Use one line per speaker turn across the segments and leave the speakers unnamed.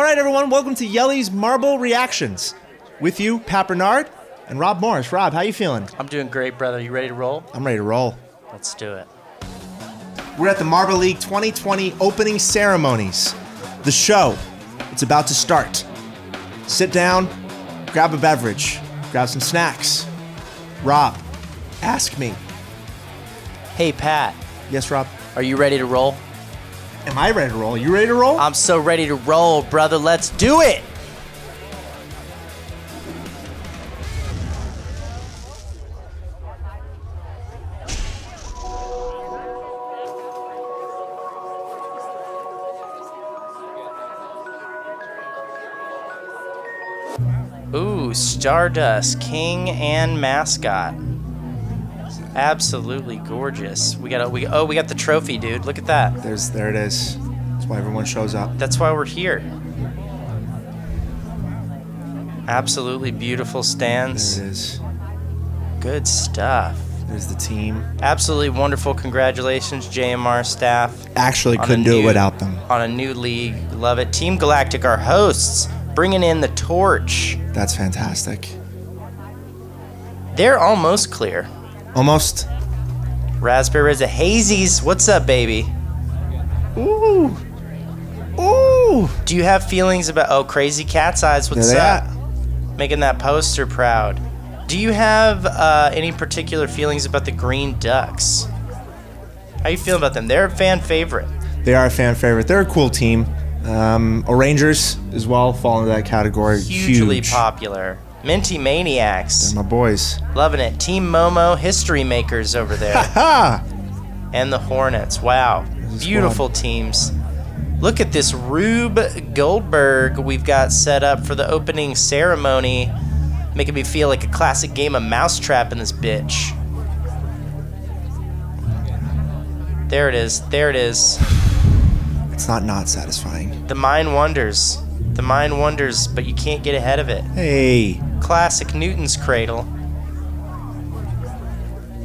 right, everyone, welcome to JELLE'S Marble Reactions. With you, Pat Bernard and Rob Morris. Rob, how you feeling?
I'm doing great, brother. You ready to roll?
I'm ready to roll.
Let's do it.
We're at the Marble League 2020 opening ceremonies. The show, it's about to start. Sit down, grab a beverage, grab some snacks. Rob, ask me.
Hey, Pat.
Yes, Rob?
Are you ready to roll?
Am I ready to roll? You ready to roll?
I'm so ready to roll, brother. Let's do it! Ooh, Stardust, King and Mascot. Absolutely gorgeous. We got the trophy, dude. Look at that.
There it is. That's why everyone shows up.
That's why we're here. Absolutely beautiful stands.
There it is.
Good stuff.
There's the team.
Absolutely wonderful. Congratulations, JMR staff.
Actually couldn't do it without them.
On a new league. Love it. Team Galactic, our hosts, bringing in the torch.
That's fantastic.
They're almost clear.
Almost.
Raspberry Reza Hazies, what's up, baby?
Ooh. Ooh.
Do you have feelings about... Oh, Crazy Cat's Eyes, what's up? Making that poster proud. Do you have any particular feelings about the Green Ducks? How you feel about them? They're a fan favorite.
They are a fan favorite. They're a cool team. Rangers as well fall into that category.
Hugely
Huge.
Popular. Minty Maniacs.
They're my boys.
Loving it. Team Momo, history makers over there. And the Hornets. Wow. Beautiful teams. Look at this Rube Goldberg we've got set up for the opening ceremony. Making me feel like a classic game of Mousetrap in this bitch. There it is. There it is.
It's not satisfying.
The mind wanders. The mind wanders, but you can't get ahead of it.
Hey.
Classic Newton's Cradle.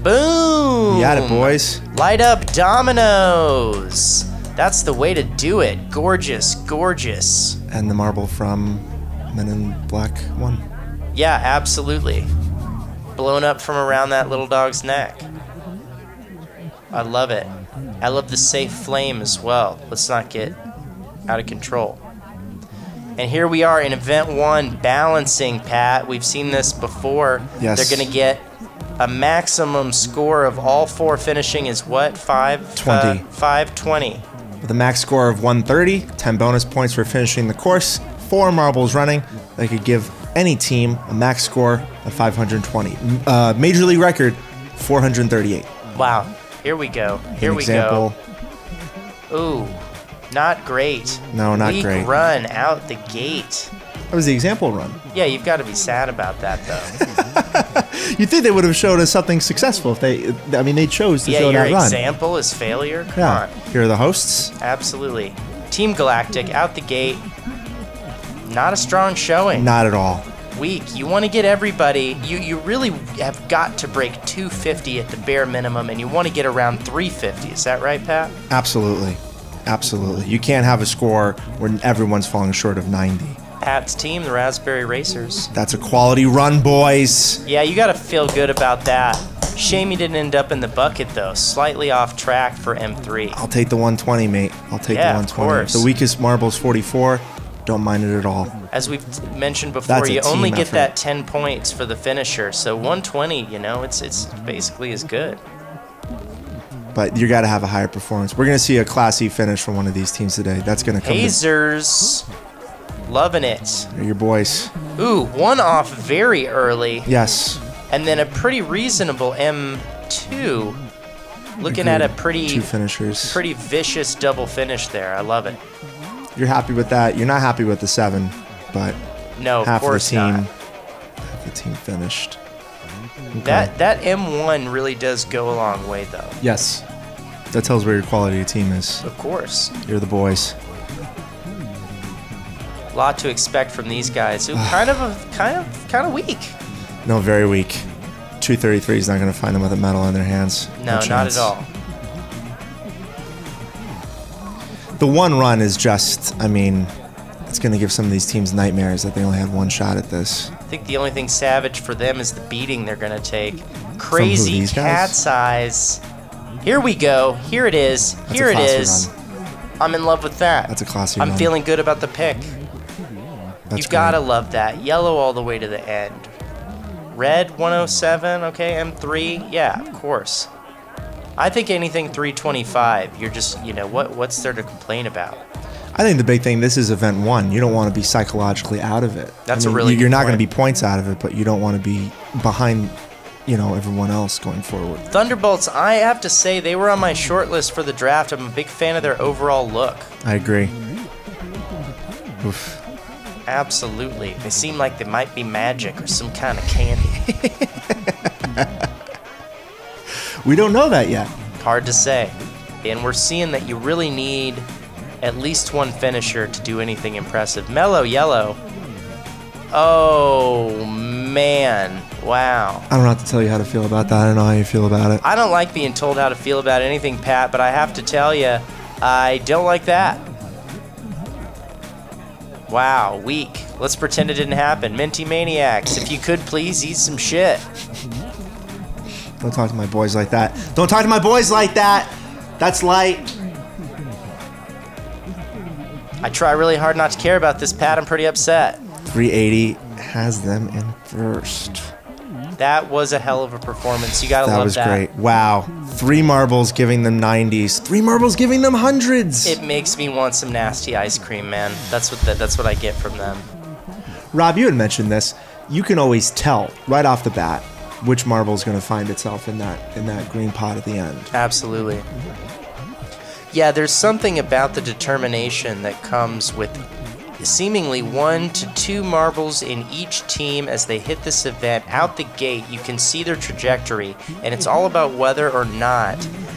Boom!
You got it, boys.
Light up dominoes. That's the way to do it. Gorgeous, gorgeous.
And the marble from Men in Black 1.
Yeah, absolutely. Blown up from around that little dog's neck. I love it. I love the safe flame as well. Let's not get out of control. And here we are in event 1, balancing, Pat. We've seen this before.
Yes.
They're going to get a maximum score of all 4 finishing is what? 520. 520.
With a max score of 130, 10 bonus points for finishing the course, 4 marbles running. They could give any team a max score of 520. Major league record, 438.
Wow. Here we go. Here we go. Ooh. Not great.
No, not great.
Weak run out the gate.
That was the example run.
Yeah, you've got to be sad about that, though.
You'd think they would have showed us something successful if they... I mean, they chose to show that run.
Yeah, your example is failure? Come on.
Here are the hosts.
Absolutely. Team Galactic out the gate. Not a strong showing.
Not at all.
Weak. You want to get everybody... You really have got to break 250 at the bare minimum, and you want to get around 350. Is that right, Pat?
Absolutely. Absolutely. You can't have a score where everyone's falling short of 90.
Pat's team, the Raspberry Racers.
That's a quality run, boys.
Yeah, you got to feel good about that. Shame you didn't end up in the bucket, though. Slightly off track for M3.
I'll take the 120, mate. I'll take the 120.
Of course.
The weakest marble's 44. Don't mind it at all.
As we've mentioned before, you only get that 10 points for the finisher. So 120, you know, it's basically as good.
But you got to have a higher performance. We're going to see a classy finish from one of these teams today. That's going to come.
Hazers, loving it.
They're your boys.
Ooh, one off very early.
Yes.
And then a pretty reasonable M2. Looking at a pretty
2 finishers.
Pretty vicious double finish there. I love it.
You're happy with that. You're not happy with the 7, but
no,
half
of course
the team,
not.
Half the team finished.
Okay. That M1 really does go a long way, though.
Yes. That tells where your quality of team is.
Of course.
You're the boys.
A lot to expect from these guys. Who kind of weak.
No, very weak. 233 is not going to find them with a medal in their hands.
No, not at all.
The one run is just, I mean, It's going to give some of these teams nightmares that they only had one shot at this.
I think the only thing savage for them is the beating they're going to take. Crazy
these guys?
cat's eyes. Here we go. Here it is.
That's
Here
a
it
classy
is.
run.
I'm in love with that.
That's a classy
I'm
run.
feeling good about the pick.
That's
You gotta
great.
love that. Yellow all the way to the end. Red 107, okay, M3, yeah, of course. I think anything 325, you're just, you know, what's there to complain about?
I think the big thing, this is event 1. You don't want to be psychologically out of it.
That's a really
You're
good
not going to
point.
be points out of it, but you don't want to be behind, you know, everyone else going forward.
Thunderbolts, I have to say, they were on my short list for the draft. I'm a big fan of their overall look.
I agree. Oof.
Absolutely. They seem like they might be magic or some kind of candy.
We don't know that yet.
Hard to say. And we're seeing that you really need at least one finisher to do anything impressive. Mellow yellow. Oh, man. Wow.
I don't know how to tell you how to feel about that. I don't know how you feel about it.
I don't like being told how to feel about anything, Pat, but I have to tell you, I don't like that. Wow, weak. Let's pretend it didn't happen. Minty Maniacs, if you could please eat some shit.
Don't talk to my boys like that. Don't talk to my boys like that. That's light.
I try really hard not to care about this, Pat. I'm pretty upset.
380 has them in first.
That was a hell of a performance. You gotta
That
love
was
that.
great. Wow. 3 marbles giving them 90s. 3 marbles giving them hundreds.
It makes me want some nasty ice cream, man. That's what I get from them.
Rob, you had mentioned this. You can always tell right off the bat which marble is going to find itself in that green pot at the end.
Absolutely. Yeah, there's something about the determination that comes with seemingly 1 to 2 marbles in each team as they hit this event. Out the gate, you can see their trajectory, and it's all about whether or not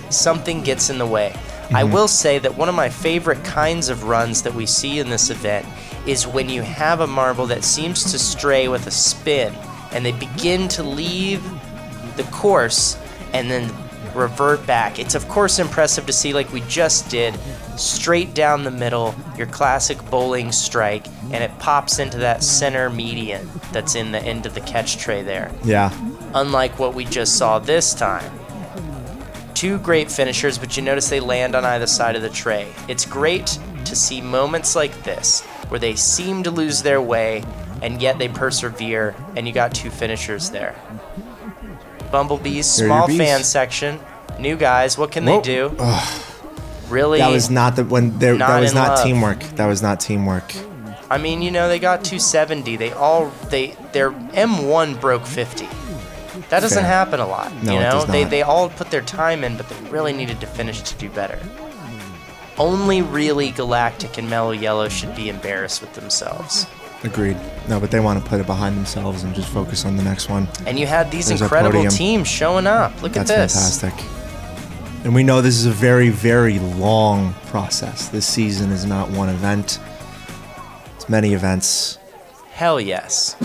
something gets in the way. I will say that one of my favorite kinds of runs that we see in this event is when you have a marble that seems to stray with a spin, and they begin to leave the course and then revert back. It's of course impressive to see, like we just did, straight down the middle, your classic bowling strike, and it pops into that center median that's in the end of the catch tray there.
Yeah.
Unlike what we just saw this time. 2 great finishers, but you notice they land on either side of the tray. It's great to see moments like this, where they seem to lose their way, and yet they persevere, and you got 2 finishers there. Bumblebees,
There are your
small
bees.
fan section, new guys, what can they do? Really?
That was not that was
in
not
love.
teamwork. That was not teamwork.
I mean, you know, they got 270. Their M1 broke 50. That doesn't
Fair.
happen a lot.
No,
you
it
know,
does not.
they all put their time in, but they really needed to finish to do better. Only really Galactic and Mellow Yellow should be embarrassed with themselves.
Agreed. No, but they want to put it behind themselves and just focus on the next one.
And you had these
There's our
incredible
podium.
teams showing up. Look
That's
at this.
fantastic. And we know this is a very, very long process. This season is not one event. It's many events.
Hell yes.